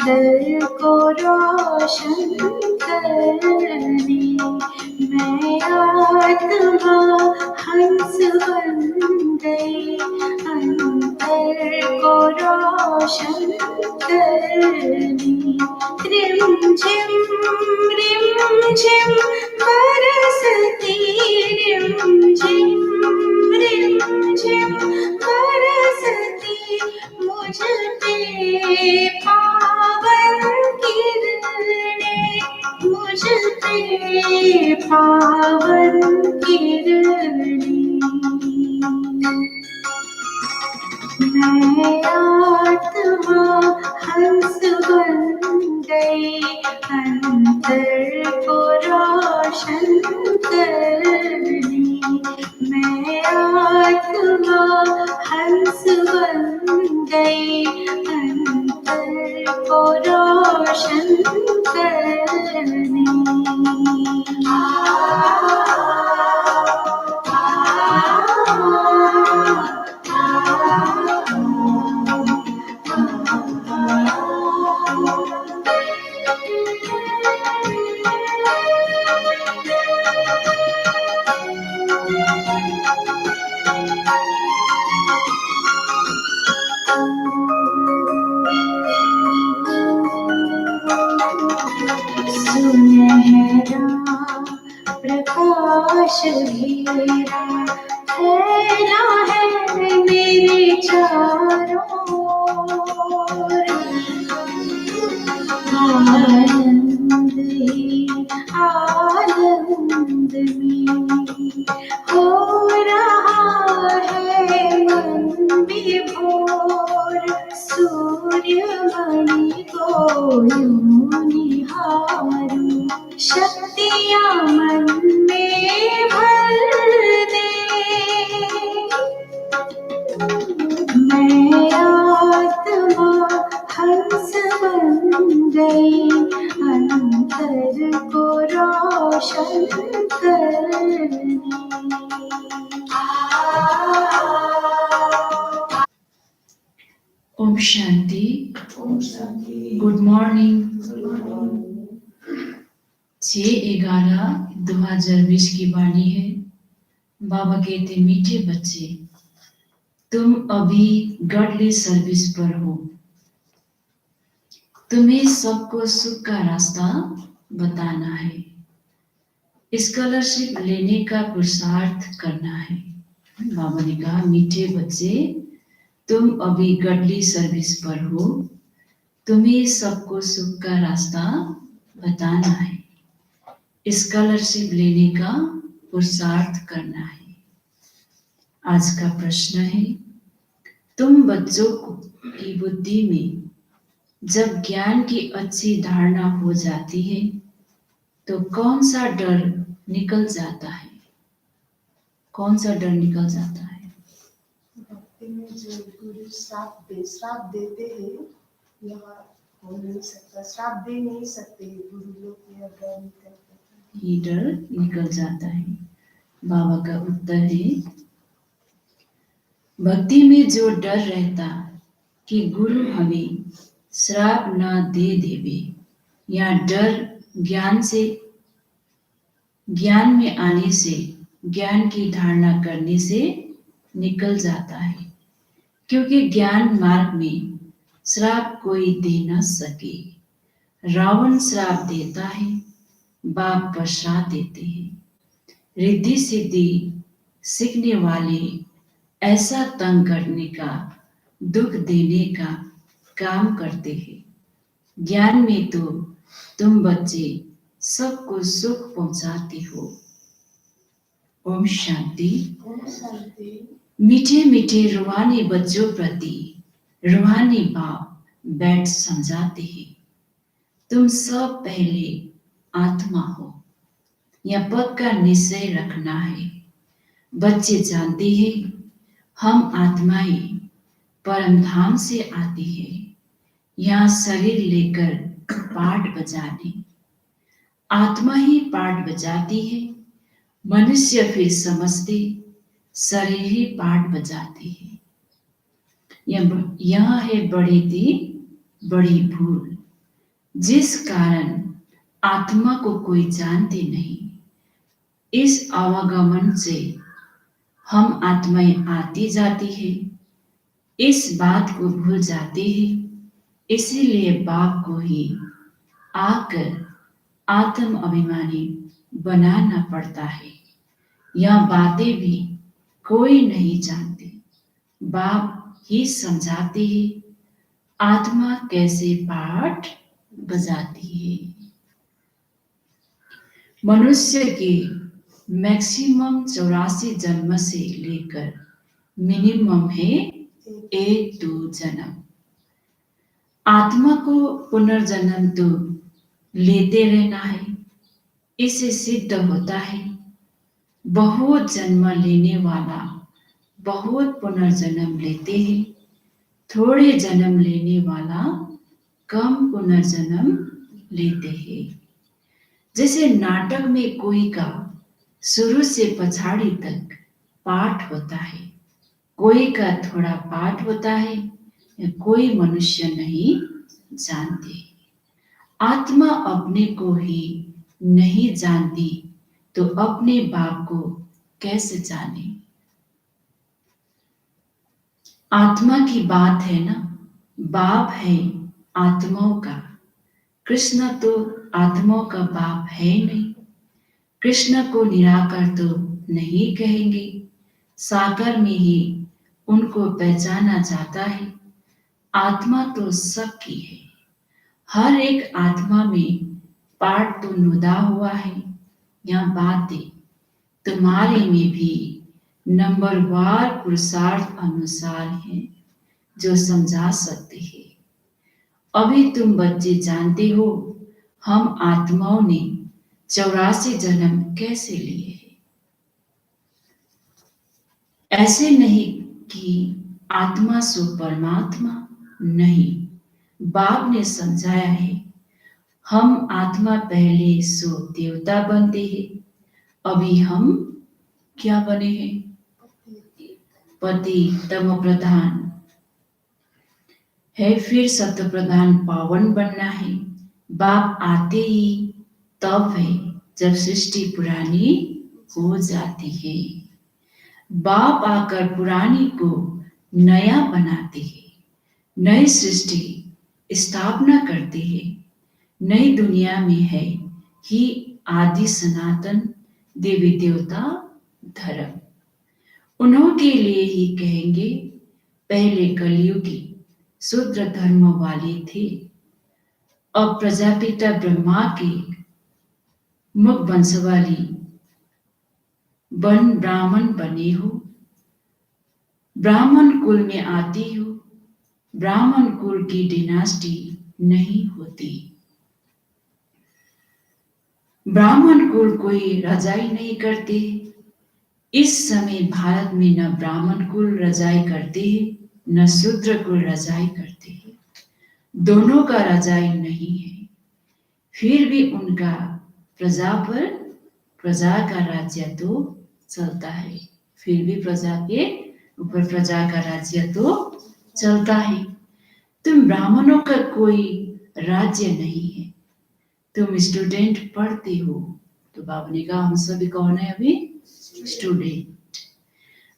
दर को रोशन करने। मैं आत्मा हंस बन गई, अंतर को रोशन करने। रिमझिम रिमझिम बरसती, रिमझिम रिमझिम बरसती मुझ पे पावन किरणें, मुझ पे पावन किरणें। मैं आत्मा हंस बन गई, अंतर को रोशन करने। मैं आत्मा हंस बन गई, अंतर को रोशन करने। सुनहरा प्रकाश घेरा फैला है मेरे चारों ओर। आनंद ही आनंद में हो रहा है मन विभोर। सूर्यमणि को यूं निहारूं, शक्तियाँ मन में भर दे। मैं आत्मा हंस बन गई, अंतर को रोशन करने। ओम शांति। Good morning. 6/11/2020 की वाणी है। बाबा कहते, मीठे बच्चे, तुम अभी गॉडली सर्विस पर हो। तुम्हें सबको सुख का रास्ता बताना है, स्कॉलरशिप लेने का पुरुषार्थ करना है। बाबा ने कहा, मीठे बच्चे, तुम अभी गॉडली सर्विस पर हो। तुम्हें सबको सुख का रास्ता बताना है, स्कॉलरशिप लेने का पुरुषार्थ करना है। आज का प्रश्न है, तुम बच्चों की बुद्धि में जब ज्ञान की अच्छी धारणा हो जाती है तो कौन सा डर निकल जाता है? कौन सा डर निकल जाता है? भक्ति में जो गुरु श्राप देते हैं, यहाँ हो नहीं सकता, श्राप दे नहीं सकते गुरु लोग, यह डर निकल जाता है। ये डर निकल जाता है। बाबा का उत्तर है, भक्ति में जो डर रहता कि गुरु हमें श्राप न दे देवे, या डर ज्ञान में आने से, ज्ञान की धारणा करने से निकल जाता है। क्योंकि ज्ञान मार्ग में श्राप कोई दे न सके। रावण श्राप देता है, बाप पश्चात देते हैं। रिद्धि सिद्धि सीखने वाले ऐसा तंग करने का, दुख देने का काम करते हैं। ज्ञान में तो तुम बच्चे सबको सुख पहुंचाते हो। ओम शांति। मीठे मीठे रूहानी बच्चों प्रति रूहानी भाव बैठ समझाते हैं। तुम सब पहले आत्मा हो, यह पद का निश्चय रखना है। बच्चे जानते हैं हम आत्माएं परम धाम से आती है, यहाँ शरीर लेकर पाठ बजाने। आत्मा ही पाठ बजाती है, मनुष्य फिर समझते शरीर ही पाठ बजाती है। यह है बड़ी थी बड़ी भूल। जिस कारण आत्मा को कोई जानते नहीं। इस आवागमन से हम आत्माएं आती जाती है, इस बात को भूल जाते हैं। इसीलिए बाप को ही आकर आत्म अभिमानी बनाना पड़ता है। यह बातें भी कोई नहीं जानते, बाप ही समझाते हैं आत्मा कैसे पाठ बजाती है। मनुष्य के मैक्सिमम 84 जन्म से लेकर मिनिमम है 1-2 जन्म। आत्मा को पुनर्जन्म तो लेते रहना है, इससे सिद्ध होता है बहुत जन्म लेने वाला बहुत पुनर्जन्म लेते हैं, थोड़े जन्म लेने वाला कम पुनर्जन्म लेते हैं। जैसे नाटक में कोई का शुरू से पछाड़ी तक पाठ होता है, कोई का थोड़ा पाठ होता है, कोई मनुष्य नहीं जानते। आत्मा अपने को ही नहीं जानती तो अपने बाप को कैसे जाने। आत्मा की बात है ना, बाप है आत्माओं का। कृष्ण तो आत्माओं का बाप है नहीं। कृष्ण को निराकार तो नहीं कहेंगे, साकार में ही उनको पहचाना जाता है। आत्मा तो सबकी है, हर एक आत्मा में पार्ट तो नुदा हुआ है। यह बातें तुम्हारे में भी नंबरवार पुरुषार्थ अनुसार है जो समझा सकते हैं। अभी तुम बच्चे जानते हो हम आत्माओं ने 84 जन्म कैसे लिए हैं। ऐसे नहीं कि आत्मा सो परमात्मा, नहीं, बाप ने समझाया है हम आत्मा पहले सो देवता बनते हैं, अभी हम क्या बने हैं, पति तम प्रधान है, फिर सत्य प्रधान पावन बनना है। बाप आते ही तब है जब सृष्टि पुरानी हो जाती है। बाप आकर पुरानी को नया बनाते हैं, नई सृष्टि स्थापना करते हैं। नई दुनिया में है ही आदि सनातन देवी देवता धर्म। उन्होंने लिए ही कहेंगे पहले कलयुगी शूद्र धर्म वाले थे, अब प्रजापिता ब्रह्मा के मुख वंश वाली बन ब्राह्मण बने हो, ब्राह्मण कुल में आती हो। ब्राह्मण कुल की डिनास्टी नहीं होती, ब्राह्मण कुल कोई रजाई नहीं करते। इस समय भारत में न ब्राह्मण कुल रजाई करते हैं न शूद्र कुल रजाई करते हैं, दोनों का रजाई नहीं है। फिर भी उनका प्रजा पर प्रजा का राज्य तो चलता है, फिर भी प्रजा के ऊपर प्रजा का राज्य तो चलता है। तुम ब्राह्मणों का कोई राज्य नहीं है, तुम स्टूडेंट पढ़ते हो। तो बाप ने कहा हम सभी कौन है अभी, स्टूडेंट।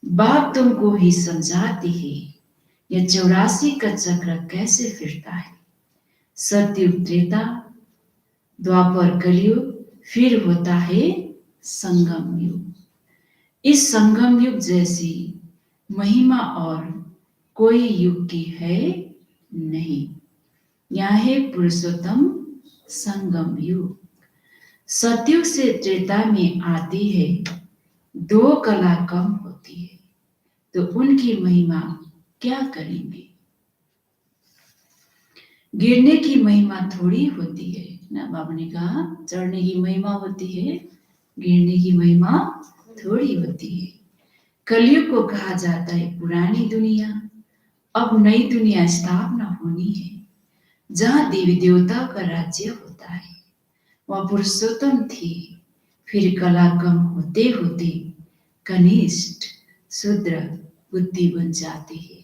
बाप तुमको ही समझाती है यह 84 का चक्र कैसे फिरता है। सतयुग त्रेता द्वापर कलयुग, फिर होता है संगम युग। इस संगम युग जैसी महिमा और कोई युग की है नहीं। यह है पुरुषोत्तम संगम युग। सतयुग से त्रेता में आती है, 2 कला कम होती है, तो उनकी महिमा क्या करेंगे। गिरने की महिमा थोड़ी होती है ना, बाबा ने कहा चढ़ने की महिमा होती है, गिरने की महिमा थोड़ी होती है। कलयुग को कहा जाता है पुरानी दुनिया, अब नई दुनिया स्थापना होनी है जहां देवी देवता का राज्य होता है। वह पुरुषोत्तम थे, फिर कला कम होते होते कनिष्ठ शूद्र बुद्धि बन जाती है।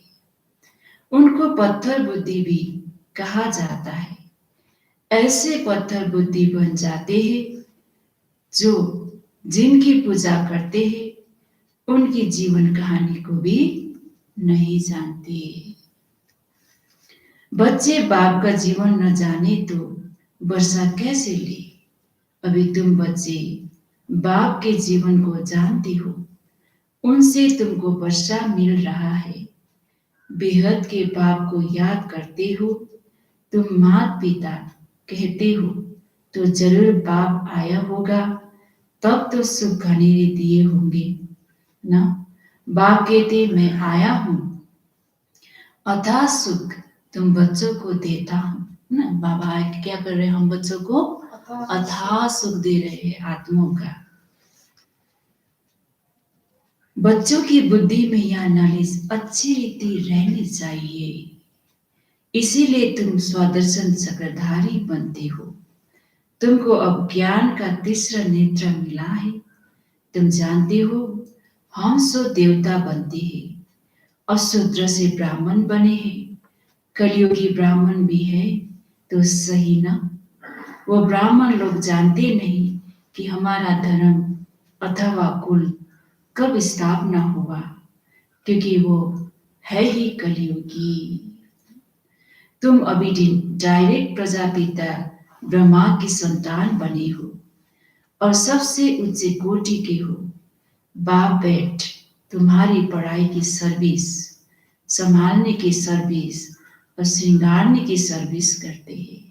उनको पत्थर बुद्धि भी कहा जाता है। ऐसे पत्थर बुद्धि बन जाते हैं जो जिनकी पूजा करते हैं उनकी जीवन कहानी को भी नहीं जानते। बच्चे बाप का जीवन न जाने तो वर्षा कैसे ले। अभी तुम बच्चे बाप के जीवन को जानते हो, उनसे तुमको वर्षा मिल रहा है। बेहद के बाप को याद करते हो, तुम माता पिता कहते हो तो जरूर बाप आया होगा, तब तो सुख घनेरे दिए होंगे ना। बाप कहते मैं आया हूं, अथाह सुख तुम बच्चों को देता हूं ना। बाबा क्या कर रहे हैं, हम बच्चों को अथाह सुख दे रहे हैं आत्माओं का। बच्चों की बुद्धि में यह नॉलेज अच्छी रीति रहनी चाहिए, इसीलिए तुम स्वदर्शन चक्रधारी बनते हो। तुमको अब ज्ञान का तीसरा नेत्र मिला है। तुम जानते हो हम सो देवता बनते हैं, अशूद्र से ब्राह्मण बने हैं। कलियुगी ब्राह्मण भी है तो सही ना। वो ब्राह्मण लोग जानते नहीं कि हमारा धर्म अथवा कुल कब स्थापना हुआ, क्योंकि वो है ही कलियुगी। तुम अभी डायरेक्ट प्रजापिता ब्रह्मा की संतान बने हो और सबसे उच्च कोटि के हो। बाप बेट तुम्हारी पढ़ाई की सर्विस, संभालने की सर्विस और श्रृंगारने की सर्विस करते हैं।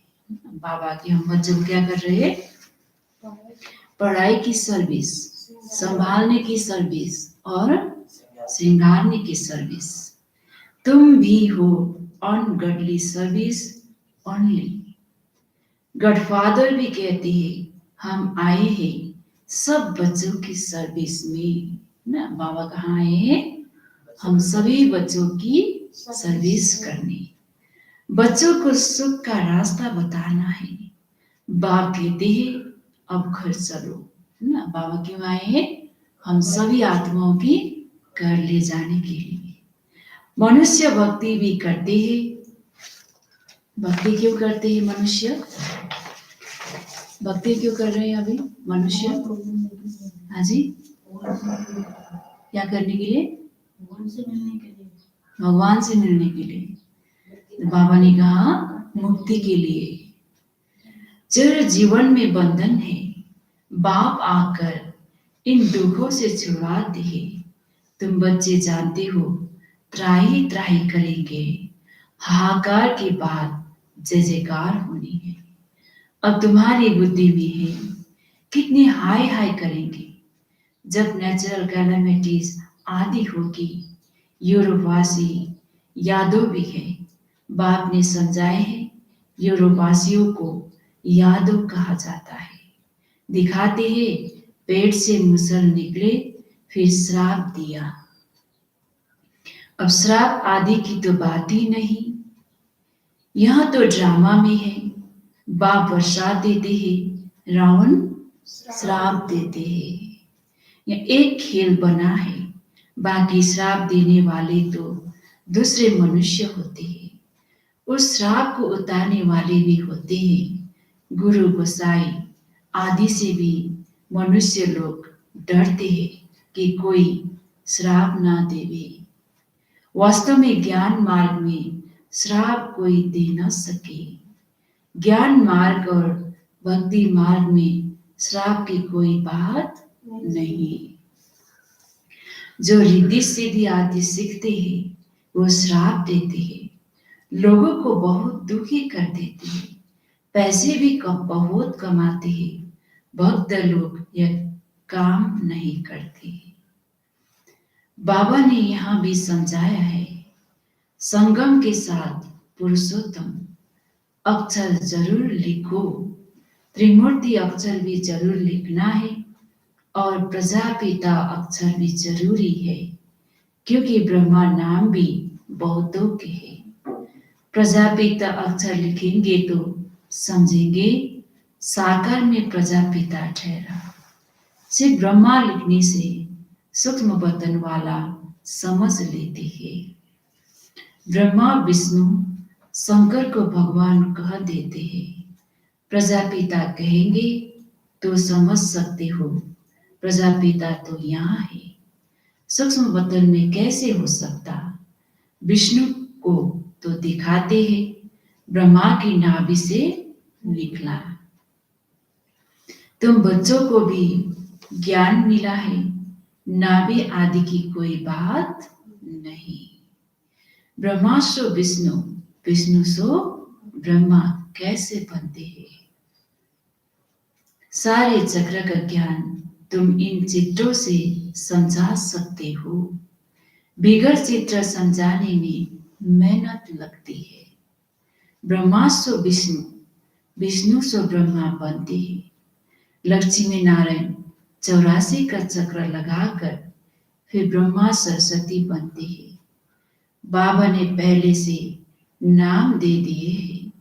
बाबा के हम बच्चों क्या कर रहे हैं, पढ़ाई की सर्विस, संभालने की सर्विस और श्रृंगारने की सर्विस। तुम भी हो अनगॉडली सर्विस ओनली। गॉडफादर भी कहते हैं हम आए हैं सब बच्चों की सर्विस में ना। बाबा कहाँ आए हैं, हम सभी बच्चों की सर्विस करने, बच्चों को सुख का रास्ता बताना है। बाप कहते हैं अब घर चलो ना। बाबा क्यों आए हैं, हम सभी आत्माओं की घर ले जाने के लिए। मनुष्य भक्ति भी करते हैं। भक्ति क्यों करते हैं मनुष्य, भक्ति क्यों कर रहे हैं अभी मनुष्य? हाँ जी, क्या करने के लिए, भगवान से मिलने के लिए। बाबा ने कहा मुक्ति के लिए। जड़ जीवन में बंधन है, बाप आकर इन दुखों से छुड़वाते हैं। तुम बच्चे जानते हो त्राही त्राही करेंगे, हाहाकार के बाद जय जयकार होनी है। अब तुम्हारी बुद्धि में है कितने हाय हाय करेंगे जब नेचुरल कैलामिटीज आदि होगी। यूरोपवासी यादव भी है, बाप ने समझाए हैं यूरोपवासियों को यादव कहा जाता है। दिखाते हैं पेट से मुसल निकले फिर श्राप दिया। अब श्राप आदि की तो बात ही नहीं, यह तो ड्रामा में है। बाप वर्षा देते हैं, रावण श्राप देते हैं। यह एक खेल बना है, बाकी श्राप देने वाले तो दूसरे मनुष्य होते हैं, उस श्राप को उतारने वाले भी होते हैं। गुरु गोसाई आदि से भी मनुष्य लोग डरते हैं कि कोई श्राप ना देवे। वास्तव में ज्ञान मार्ग में श्राप कोई दे न सके। ज्ञान मार्ग और भक्ति मार्ग में श्राप की कोई बात नहीं। जो रिद्धि सिद्धि आदि सीखते हैं वो श्राप देते हैं, लोगों को बहुत दुखी कर देते हैं, पैसे भी बहुत कमाते हैं। भक्त लोग यह काम नहीं करते। बाबा ने यहां भी समझाया है संगम के साथ पुरुषोत्तम अक्षर जरूर लिखो, त्रिमूर्ति अक्षर भी जरूर लिखना है और प्रजापिता अक्षर भी जरूरी है, क्योंकि ब्रह्मा नाम भी बहुतों के हैं। प्रजापिता अक्षर लिखेंगे तो समझेंगे साकार में प्रजापिता ठहरा। सिर्फ ब्रह्मा लिखने से सूक्ष्म बदन वाला समझ लेते हैं। ब्रह्मा विष्णु शंकर को भगवान कह देते हैं, प्रजापिता कहेंगे तो समझ सकते हो, प्रजापिता तो यहाँ है। सूक्ष्म वतन में कैसे हो सकता? विष्णु को तो दिखाते हैं, ब्रह्मा की नाभि से निकला। तुम बच्चों को भी ज्ञान मिला है, नाभि आदि की कोई बात नहीं। ब्रह्मा सो विष्णु, विष्णु सो ब्रह्मा कैसे बनते हैं? सारे चक्र का ज्ञान तुम इन चित्रों से समझा सकते हो। बिगड़ चित्र समझाने में मेहनत लगती है। ब्रह्मा सो विष्णु, विष्णु सो ब्रह्मा बनते हैं। लक्ष्मी नारायण 84 का चक्र लगाकर फिर ब्रह्मा सरस्वती बनते हैं। बाबा ने पहले से नाम दे दिए हैं।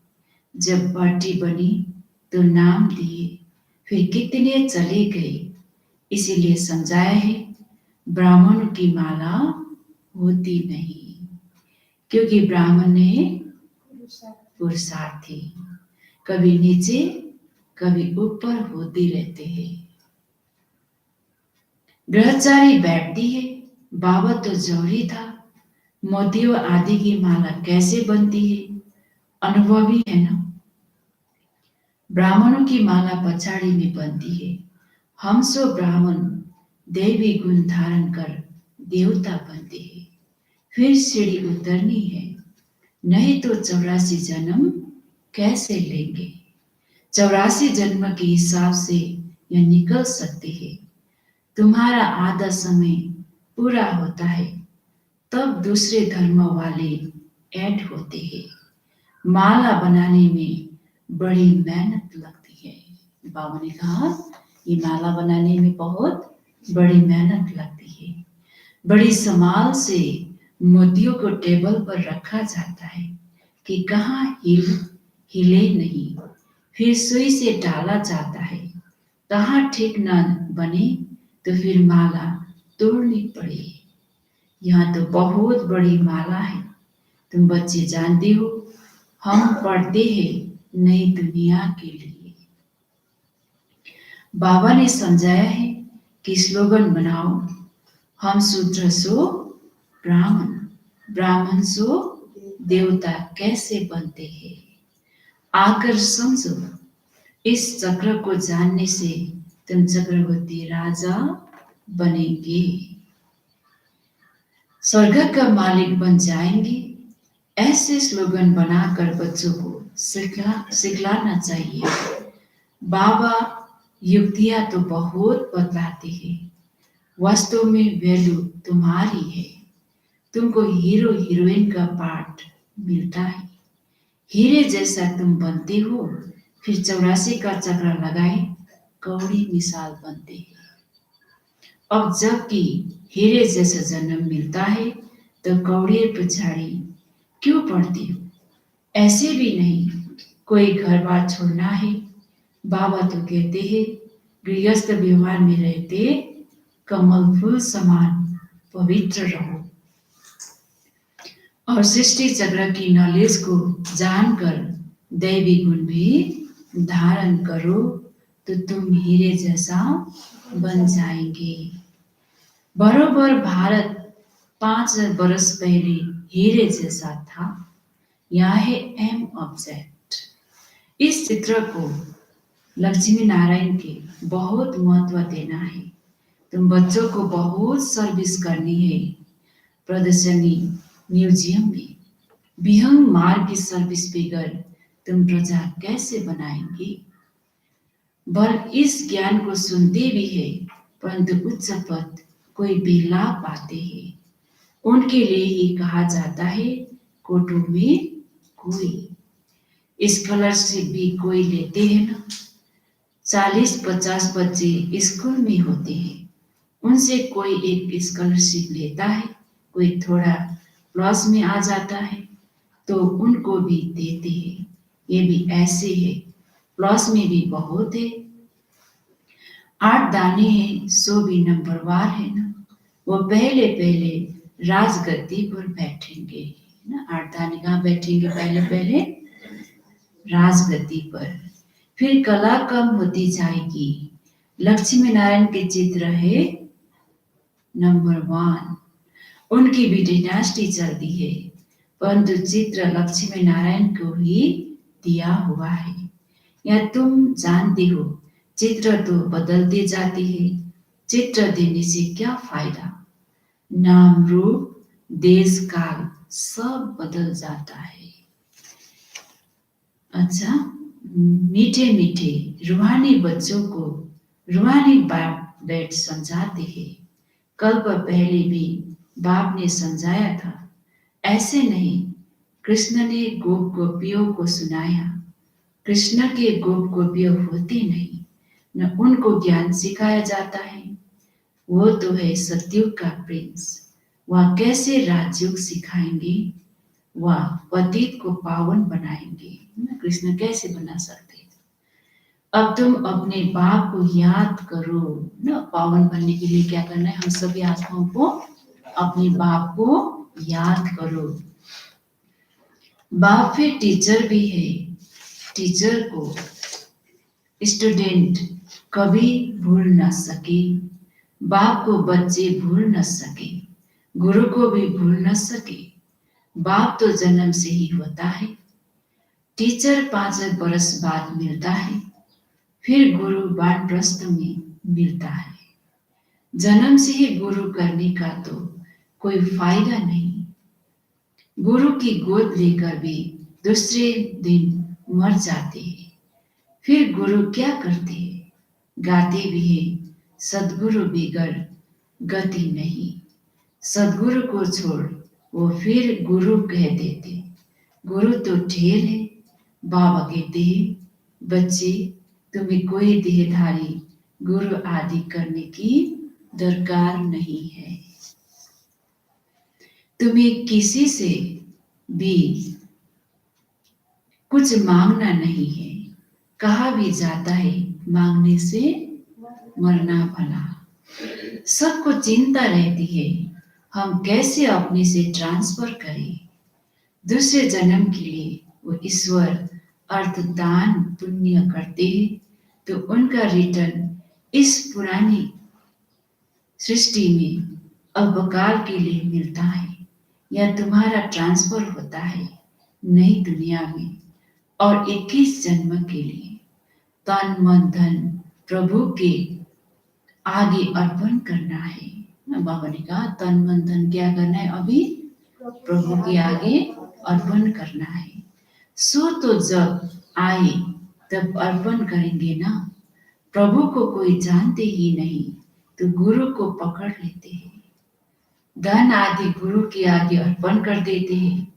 जब पार्टी बनी तो नाम दिए, फिर कितने चले गए, इसीलिए समझाया है ब्राह्मणों की माला होती नहीं, क्योंकि ब्राह्मण ने पुरुषार्थी कभी नीचे कभी ऊपर होती रहते हैं। ग्रहचारी बैठती है, बाबा तो जौहरी था, मोतियों आदि की माला कैसे बनती है? अनुभवी है ना। ब्राह्मणों की माला पछाड़ी में बनती है। हम सो ब्राह्मण देवी गुण धारण कर देवता बनते हैं। फिर सीढ़ी उतरनी है, नहीं तो 84 जन्म कैसे लेंगे? 84 जन्म के हिसाब से यह निकल सकते हैं। तुम्हारा आधा समय पूरा होता है, तब दूसरे धर्म वाले ऐड होते हैं। माला बनाने में बड़ी मेहनत लगती है। बाबा ने कहा ये माला बनाने में बहुत बड़ी मेहनत लगती है। बड़ी संभाल से मोतियों को टेबल पर रखा जाता है कि कहाँ हिले नहीं। फिर सुई से डाला जाता है, कहाँ ठीक न बने तो फिर माला तोड़नी पड़े। यहाँ तो बहुत बड़ी माला है। तुम बच्चे जानते हो, हम पढ़ते हैं नई दुनिया के लिए। बाबा ने समझाया है कि स्लोगन बनाओ, हम शूद्र सो ब्राह्मण, ब्राह्मण सो देवता कैसे बनते हैं? आकर समझो, इस चक्र को जानने से तुम चक्रवर्ती राजा बनेंगे, स्वर्ग का मालिक बन जाएंगे। ऐसे स्लोगन बनाकर बच्चों को सिखलाना चाहिए। बाबा युक्तियां तो बहुत बतलाते हैं, वास्तव में वैल्यू तुम्हारी है। तुमको हीरो हीरोइन का पार्ट मिलता है, हीरे जैसा तुम बनते हो। फिर 84 का चक्र लगाए कौड़ी मिसाल बनते हैं। अब जबकि हीरे जैसा जन्म मिलता है तो कौड़िए पछाड़ी क्यों पड़ती हो? ऐसे भी नहीं कोई घर बार छोड़ना है। बाबा तो कहते हैं गृहस्थ व्यवहार में रहते कमल फूल समान पवित्र रहो और सृष्टि चक्र की नॉलेज को जानकर दैवी गुण भी धारण करो तो तुम हीरे जैसा बन जाएंगे। बरोबर भारत 5000 बरस पहले हीरे जैसा था। यह है एम ऑब्जेक्ट। इस चित्र को लक्ष्मी नारायण के बहुत महत्व देना है। तुम बच्चों को बहुत सर्विस करनी है। प्रदर्शनी म्यूजियम में विहंग मार्ग की सर्विस बगैर तुम प्रजा कैसे बनाएंगे? बल इस ज्ञान को सुनते भी है, परंतु उच्च पद कोई भी लाभ पाते हैं, उनके लिए ही कहा जाता है कोटो में कोई। स्कॉलरशिप भी कोई लेते हैं ना। 40-50 बच्चे स्कूल में होते हैं, उनसे कोई एक स्कॉलरशिप लेता है, कोई थोड़ा लॉस में आ जाता है तो उनको भी देते हैं। ये भी ऐसे है, लॉस में भी बहुत है। 8 दाने हैं, 100 भी नंबरवार है ना। वो पहले राजगद्दी पर बैठेंगे ना। 8 दाने कहाँ बैठेंगे? पहले राजगद्दी पर। फिर कला कम होती जाएगी। लक्ष्मी नारायण के चित्र है नंबर 1, उनकी भी डिनास्टी चलती है, परंतु चित्र लक्ष्मी नारायण को ही दिया हुआ है। या तुम जानते हो चित्र तो बदलते जाते हैं, चित्र देने से क्या फायदा? नाम रूप देश काल सब बदल जाता है। अच्छा, मीठे मीठे रूहानी बच्चों को रूहानी बाप बैठ समझाते हैं। कल्प पहले भी बाप ने समझाया था, ऐसे नहीं कृष्ण ने गोप गोपियों को सुनाया। कृष्ण के गोप गोपियों होते नहीं, न उनको ज्ञान सिखाया जाता है। वो तो है सतयुग का प्रिंस, वह कैसे राजयोग सिखाएंगे, वह पतित को पावन बनाएंगे। कृष्ण कैसे बना सकते? अब तुम अपने बाप को याद करो ना। पावन बनने के लिए क्या करना है? हम सभी आत्माओं को अपने बाप को याद करो। बाप फिर टीचर भी है। टीचर को स्टूडेंट कभी भूल न सके, बाप को बच्चे भूल न सके, गुरु को भी भूल न सके। बाप तो जन्म से ही होता है, टीचर 5 बरस बाद मिलता है, फिर गुरु वानप्रस्थ में मिलता है। जन्म से ही गुरु करने का तो कोई फायदा नहीं। गुरु की गोद लेकर भी दूसरे दिन मर जाते हैं। फिर गुरु क्या करते हैं? गाते भी है, सदगुरु बिगर गति नहीं। सदगुरु को छोड़ वो फिर गुरु कह देते। गुरु तो ढेर है। बाबा कहते हैं, बच्चे तुम्हें कोई देहधारी गुरु आदि करने की दरकार नहीं है। तुम्हें किसी से भी कुछ मांगना नहीं है। कहा भी जाता है, मांगने से मरना भला। सबको चिंता रहती है, हम कैसे अपने से ट्रांसफर करें। दूसरे जन्म के लिए वो ईश्वर अर्थ दान पुण्य करते हैं, तो उनका रिटर्न इस पुरानी सृष्टि में अल्पकाल के लिए मिलता है, या तुम्हारा ट्रांसफर होता है नई दुनिया में और 21 जन्म के लिए तन मन धन प्रभु के आगे अर्पण करना है। बाबा ने कहा तन मन धन क्या करना है? अभी प्रभु के आगे अर्पण करना है। सो तो जब आए तब अर्पण करेंगे ना। प्रभु को कोई जानते ही नहीं तो गुरु को पकड़ लेते हैं, धन आदि गुरु के आगे अर्पण कर देते हैं।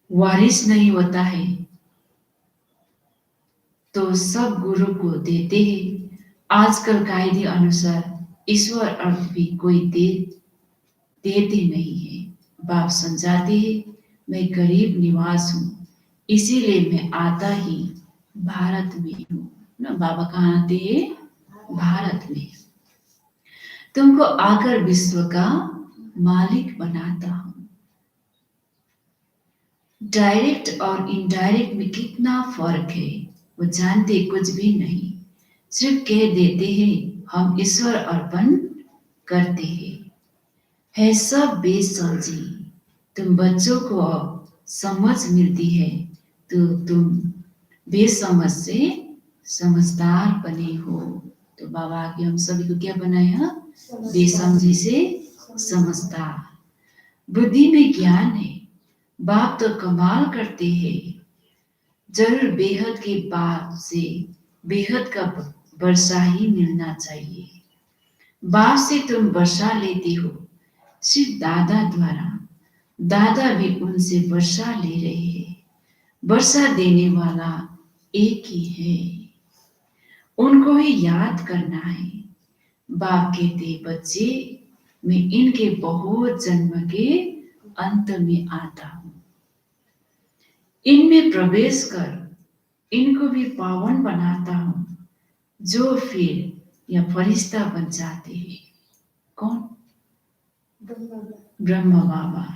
वारिस नहीं होता है तो सब गुरु को देते हैं। आजकल कायदे अनुसार ईश्वर अर्थ भी कोई देते नहीं है। बाप समझाते हैं, मैं गरीब निवास हूँ, इसीलिए मैं आता ही भारत में हूँ ना। बाबा कहाँ आते हैं? भारत में। तुमको आकर विश्व का मालिक बनाता हूँ। डायरेक्ट और इनडायरेक्ट में कितना फर्क है वो जानते कुछ भी नहीं, सिर्फ कह देते हैं हम ईश्वर अर्पण करते हैं। है सब बेसमझी। तुम बच्चों को अब समझ मिलती है तो तुम बेसमझ से समझदार बने हो। तो बाबा आगे हम सभी को क्या बनाया? बेसमझी से समझदार। बुद्धि में ज्ञान है। बाप तो कमाल करते हैं। जरूर बेहद के बाप से बेहद का वर्षा ही मिलना चाहिए। बाप से तुम वर्षा लेती हो सिर्फ दादा द्वारा, दादा भी उनसे वर्षा ले रहे हैं। वर्षा देने वाला एक ही है, उनको ही याद करना है। बाप कहते बच्चे मैं इनके बहुत जन्म के अंत में आता हूं, इनमें प्रवेश कर इनको भी पावन बनाता हूं, जो फिर यह फरिश्ता बन जाते हैं। कौन? ब्रह्म बाबा।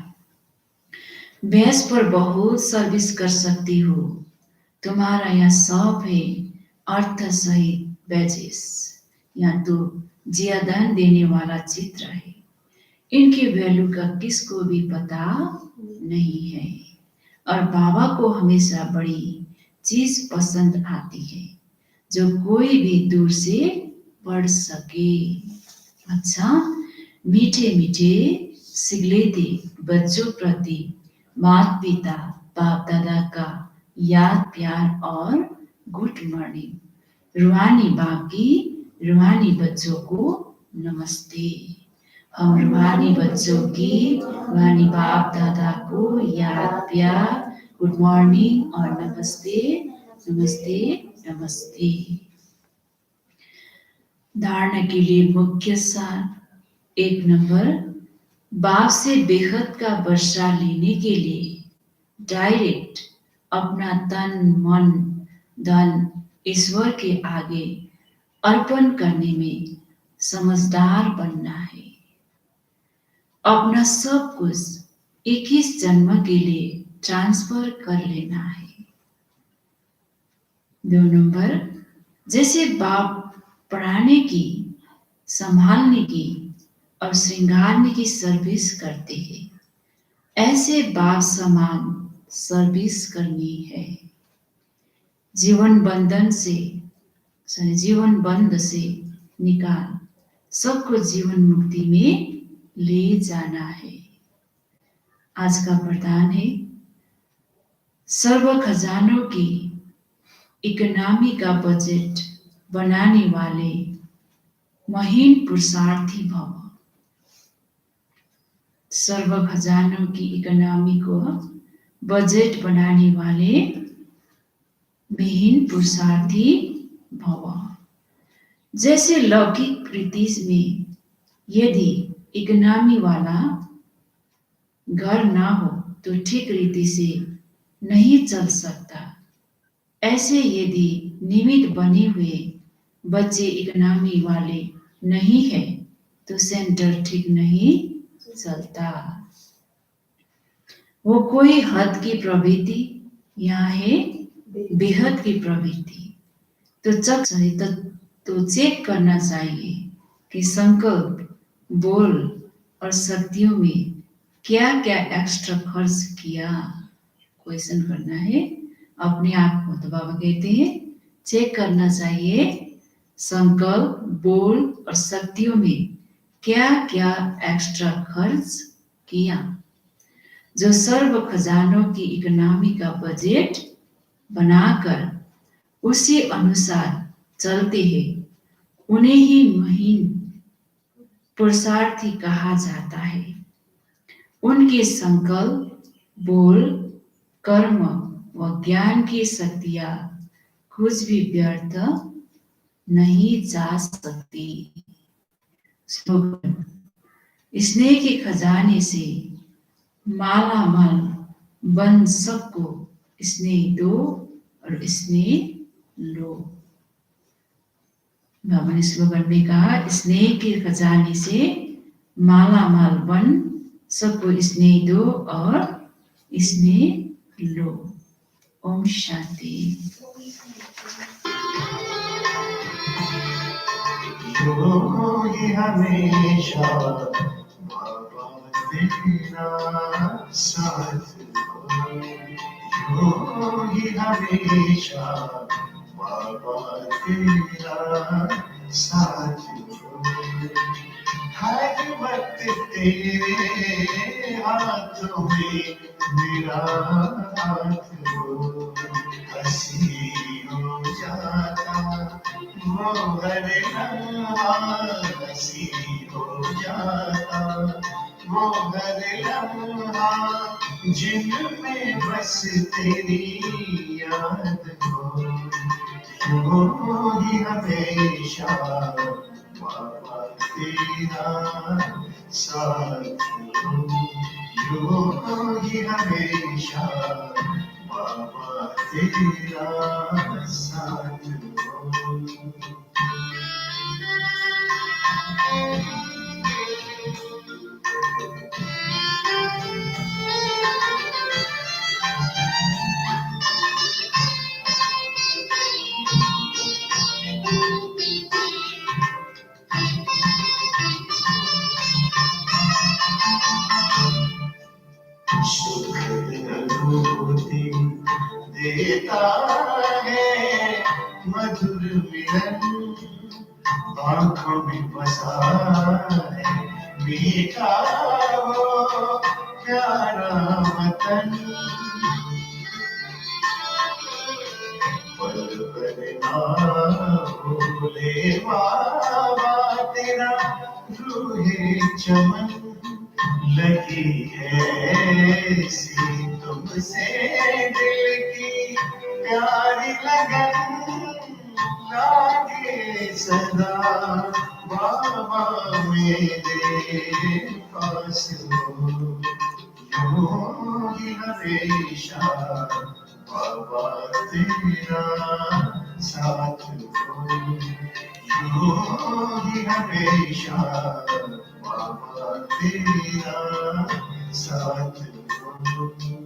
भैंस पर बहुत सर्विस कर सकती हो, तुम्हारा यह शौक है अर्थ सहित बैजेस, यहाँ तो जियादान देने वाला चित्र है। इनके वैल्यू का किसको भी पता नहीं है। और बाबा को हमेशा बड़ी चीज पसंद आती है जो कोई भी दूर से पढ़ सके। अच्छा, मीठे मीठे सिगलेते बच्चों प्रति माता पिता बाप दादा का याद प्यार और गुड मॉर्निंग। रूहानी बाप की रूहानी बच्चों को नमस्ते। हम रूहानी बच्चों की रूहानी बाप दादा को याद प्यार गुड मॉर्निंग और नमस्ते नमस्ते नमस्ते। धारणा के लिए मुख्य सार 1 नंबर, बाप से बेहद का वर्षा लेने के लिए डायरेक्ट अपना तन मन धन ईश्वर के आगे अर्पण करने में समझदार बनना है। अपना सब कुछ 21 जन्म के लिए ट्रांसफर कर लेना है। 2 नंबर, जैसे बाप पढ़ाने की, संभालने की और श्रृंगारने की सर्विस करते हैं, ऐसे बाप समान सर्विस करनी है। जीवन बंध से निकाल सबको जीवन मुक्ति में ले जाना है। आज का वरदान है, सर्व खजानों की इकोनॉमी का बजट बनाने वाले महीन पुरुषार्थी भव। सर्व खजानों की इकोनॉमी को बजट बनाने वाले महीन पुरुषार्थी भव। जैसे लौकिक रीति में यदि इकोनॉमी वाला घर ना हो तो ठीक रीति से नहीं चल सकता, ऐसे यदि निमित्त बने हुए बच्चे इकोनॉमी वाले नहीं है तो सेंटर ठीक नहीं चलता। वो कोई हद की प्रवृत्ति, यहाँ है बेहद की प्रवृत्ति। तो चेक करना चाहिए कि संकल्प, बोल और शक्तियों में क्या क्या एक्स्ट्रा खर्च किया। क्वेश्चन करना है अपने आप को। तो बाबा कहते हैं चेक करना चाहिए संकल्प, बोल और शक्तियों में क्या क्या एक्स्ट्रा खर्च किया। जो सर्व खजानों की इकोनॉमी का बजट बनाकर उसी अनुसार चलते हैं, उन्हें ही महीन पुरुषार्थी कहा जाता है। उनके संकल्प, बोल, कर्म व ज्ञान की शक्तियां कुछ भी व्यर्थ नहीं जा सकती। स्नेह के खजाने से माला माल बन सबको स्नेह दो और स्नेह लो। बाबा ने स्लोगन में कहा, स्नेह के खजाने से माला माल बन सबको स्नेह दो और स्नेह लो। ओम शांति। योगी हमेशा बाबा तेरा साथ हो। योगी हमेशा बाबा तेरा साथ हो। हर वक्त तेरे हाथों में मेरा हाथ हो। हंसी हो जाता वो हर लम्हा, हंसी हो जाता वो हर लम्हा, जिनमें बस तेरी याद हो। योगी हमेशा बाबा तेरा साथ हो। योगी हमेशा बाबा तेरा साथ हो। सुखद अनुभूति देता है मधुर मिलन, आंखों में बसा है मीठा वो प्यारा वतन। पल भर ना भूले बाबा तेरा रूहे चमन, लगी है ऐसी तुमसे दिल की प्यारी लगन, लागे सदा बाबा मेरे पास हो, यूं ही हमेशा बाबा तेरा साथ हो, यूं ही हमेशा बाबा तेरा साथ हो।